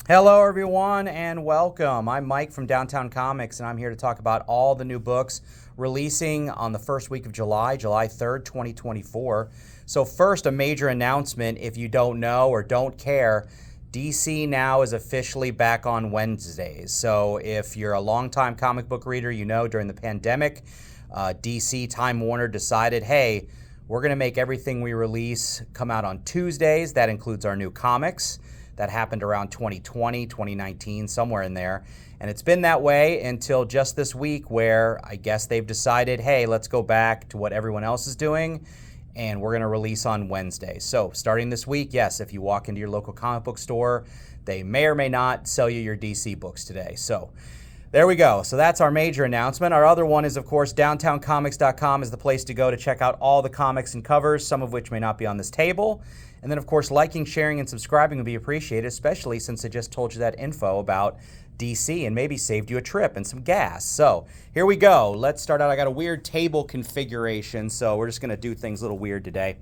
Hello, everyone, and welcome. I'm Mike from Downtown Comics, and I'm here to talk about all the new books releasing on the first week of July, July 3rd, 2024. So first, a major announcement. If you don't know or don't care, DC now is officially back on Wednesdays. So if you're a longtime comic book reader, you know during the pandemic, DC Time Warner decided, hey, we're going to make everything we release come out on Tuesdays. That includes our new comics. That happened around 2020, 2019, somewhere in there. And it's been that way until just this week where I guess they've decided, hey, let's go back to what everyone else is doing, and we're going to release on Wednesday. So starting this week, yes, if you walk into your local comic book store, they may or may not sell you your DC books today. So there we go. So that's our major announcement. Our other one is, of course, downtowncomics.com is the place to go to check out all the comics and covers, some of which may not be on this table. And then, of course, liking, sharing, and subscribing would be appreciated, especially since I just told you that info about DC and maybe saved you a trip and some gas. So here we go. Let's start out. I got a weird table configuration, so we're just going to do things a little weird today.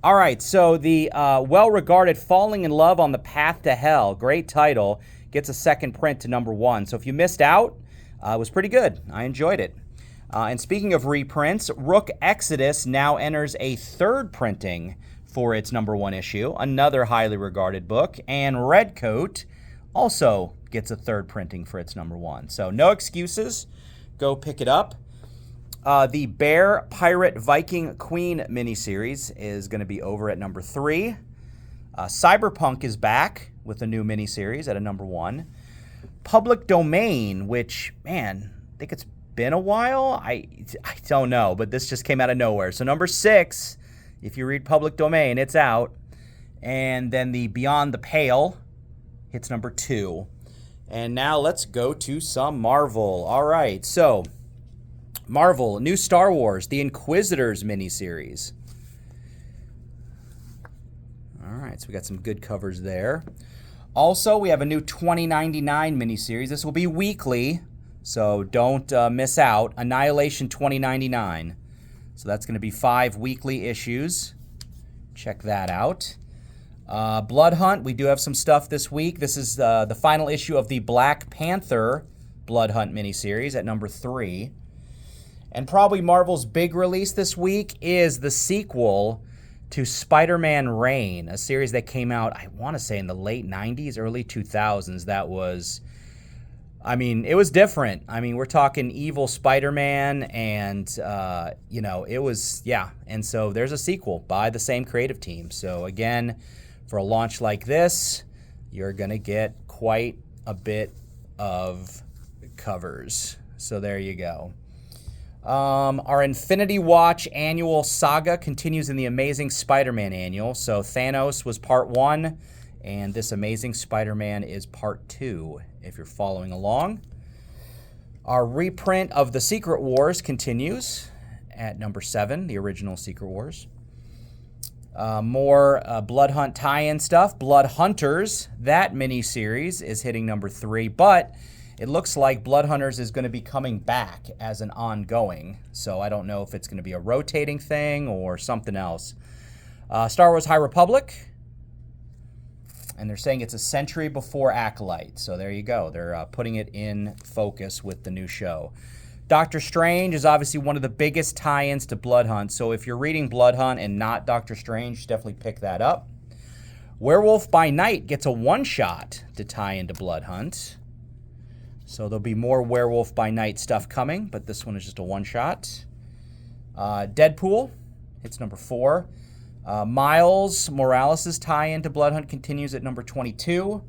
All right, so the well-regarded Falling in Love on the Path to Hell, great title, gets a second print to #1. So if you missed out, it was pretty good. I enjoyed it. And speaking of reprints, Rook Exodus now enters a third printing for its #1 issue, another highly regarded book, and Redcoat also gets a third printing for its #1. So no excuses, go pick it up. The Bear Pirate Viking Queen miniseries is going to be over at #3. Cyberpunk is back with a new miniseries at a #1. Public Domain, which, man, I think it's been a while. I don't know, but this just came out of nowhere. So #6, if you read Public Domain, it's out. And then the Beyond the Pale hits #2. And now let's go to some Marvel. All right, so Marvel, new Star Wars, The Inquisitors miniseries. All right, so we got some good covers there. Also, we have a new 2099 miniseries. This will be weekly, so don't miss out. Annihilation 2099. So that's going to be 5 weekly issues. Check that out. Blood Hunt, we do have some stuff this week. This is the final issue of the Black Panther Blood Hunt miniseries at #3. And probably Marvel's big release this week is the sequel to Spider-Man Reign, a series that came out, I want to say, in the late 90s, early 2000s. That was, I mean, it was different. I mean, we're talking evil Spider-Man, and, it was, yeah. And so there's a sequel by the same creative team. So, again, for a launch like this, you're going to get quite a bit of covers. So there you go. Our Infinity Watch annual saga continues in the Amazing Spider-Man annual. So Thanos was part 1, and this Amazing Spider-Man is part 2, if you're following along. Our reprint of The Secret Wars continues at #7, the original Secret Wars. More Blood Hunt tie-in stuff. Blood Hunters, that miniseries is hitting #3, but it looks like Blood Hunters is going to be coming back as an ongoing. So I don't know if it's going to be a rotating thing or something else. Star Wars High Republic. And they're saying it's a century before Acolyte. So there you go. They're putting it in focus with the new show. Doctor Strange is obviously one of the biggest tie-ins to Blood Hunt. So if you're reading Blood Hunt and not Doctor Strange, definitely pick that up. Werewolf by Night gets a one-shot to tie into Blood Hunt. So there'll be more Werewolf by Night stuff coming, but this one is just a one-shot. Deadpool hits #4. Miles Morales' tie-in to Blood Hunt continues at #22.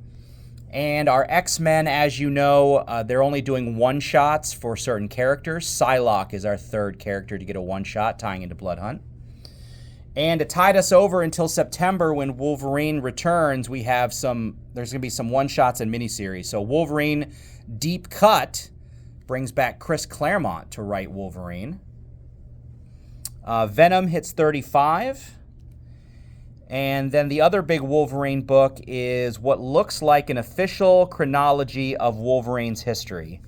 And our X-Men, as you know, they're only doing one-shots for certain characters. Psylocke is our third character to get a one-shot tying into Blood Hunt. And to tide us over until September when Wolverine returns, there's going to be some one-shots and miniseries. So Wolverine Deep Cut brings back Chris Claremont to write Wolverine. Venom hits 35. And then the other big Wolverine book is what looks like an official chronology of Wolverine's history,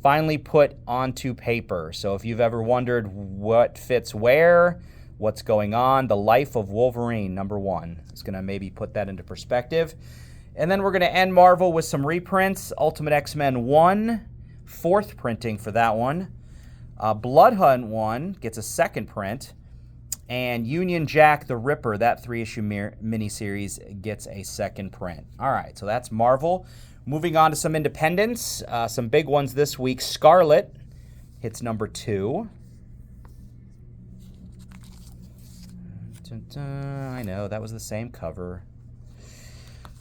finally put onto paper. So if you've ever wondered what fits where, what's going on, The Life of Wolverine, #1. It's going to maybe put that into perspective. And then we're going to end Marvel with some reprints. Ultimate X-Men 1, 4th printing for that one. Blood Hunt 1 gets a 2nd print. And Union Jack the Ripper, that 3-issue miniseries, gets a 2nd print. All right, so that's Marvel. Moving on to some independents. Some big ones this week. Scarlet hits number 2. Dun-dun. I know, that was the same cover.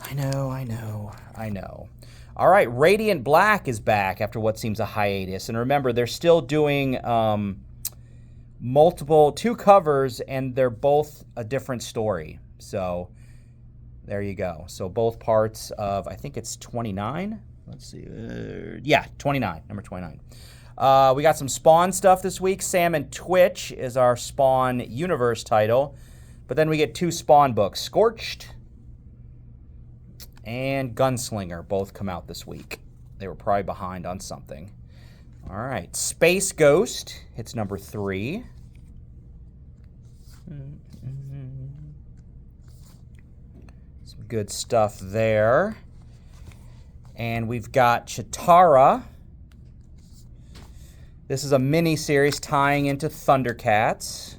I know. All right, Radiant Black is back after what seems a hiatus. And remember, they're still doing 2 covers, and they're both a different story. So there you go. So both parts of, I think it's 29. Let's see. Yeah, 29, number 29. We got some Spawn stuff this week. Sam and Twitch is our Spawn Universe title. But then we get 2 Spawn books, Scorched and Gunslinger, both come out this week. They were probably behind on something. All right, Space Ghost hits number 3. Some good stuff there. And we've got Chitara. This is a mini-series tying into Thundercats.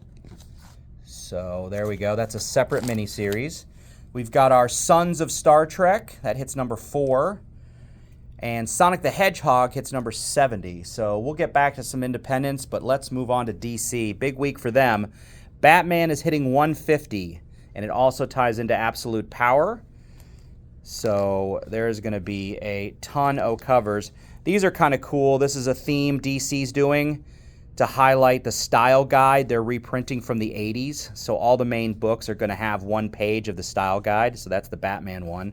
So there we go. That's a separate mini-series. We've got our Sons of Star Trek. That hits number 4. And Sonic the Hedgehog hits number 70. So we'll get back to some independents, but let's move on to DC. Big week for them. Batman is hitting 150, and it also ties into Absolute Power. So there's going to be a ton of covers. These are kind of cool. This is a theme DC's doing to highlight the style guide they're reprinting from the 80s. So all the main books are going to have 1 page of the style guide. So that's the Batman one.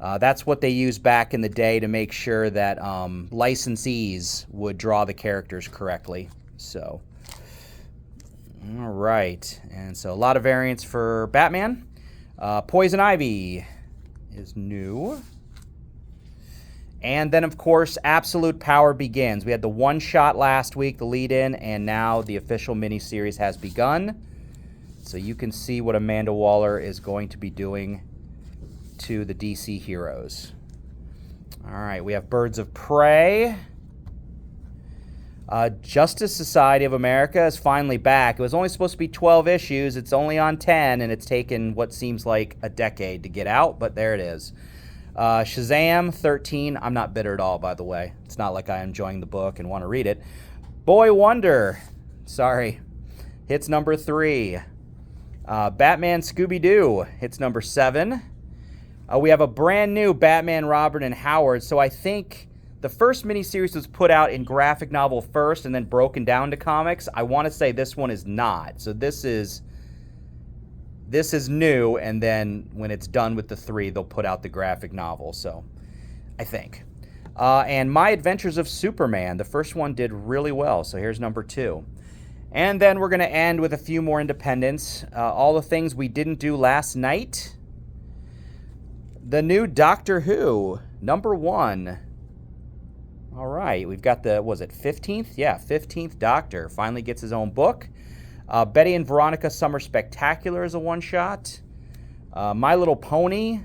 That's what they used back in the day to make sure that licensees would draw the characters correctly. So, all right. And so a lot of variants for Batman. Poison Ivy is new. And then, of course, Absolute Power begins. We had the one-shot last week, the lead-in, and now the official miniseries has begun. So you can see what Amanda Waller is going to be doing to the DC heroes. All right, we have Birds of Prey. Justice Society of America is finally back. It was only supposed to be 12 issues. It's only on 10, and it's taken what seems like a decade to get out, but there it is. Shazam 13. I'm not bitter at all, by the way. It's not like I'm enjoying the book and want to read it. Boy Wonder, hits number 3. Batman Scooby-Doo hits number 7. We have a brand new Batman, Robin, and Howard. So I think the first miniseries was put out in graphic novel first and then broken down to comics. I want to say this one is not. So this is new, and then when it's done with the 3, they'll put out the graphic novel. So I think. And My Adventures of Superman. The first one did really well. So here's number 2. And then we're going to end with a few more independents. All the things we didn't do last night. The new Doctor Who, number 1. All right, we've got the, was it 15th? Yeah, 15th Doctor. Finally gets his own book. Betty and Veronica Summer Spectacular is a one-shot. My Little Pony,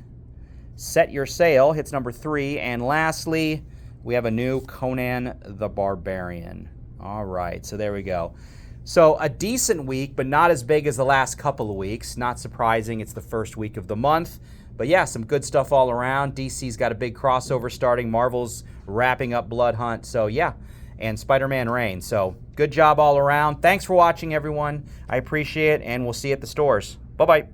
Set Your Sail, hits number 3. And lastly, we have a new Conan the Barbarian. All right, so there we go. So a decent week, but not as big as the last couple of weeks. Not surprising, it's the first week of the month. But yeah, some good stuff all around. DC's got a big crossover starting. Marvel's wrapping up Blood Hunt. So yeah, and Spider-Man Reign. So good job all around. Thanks for watching, everyone. I appreciate it, and we'll see you at the stores. Bye-bye.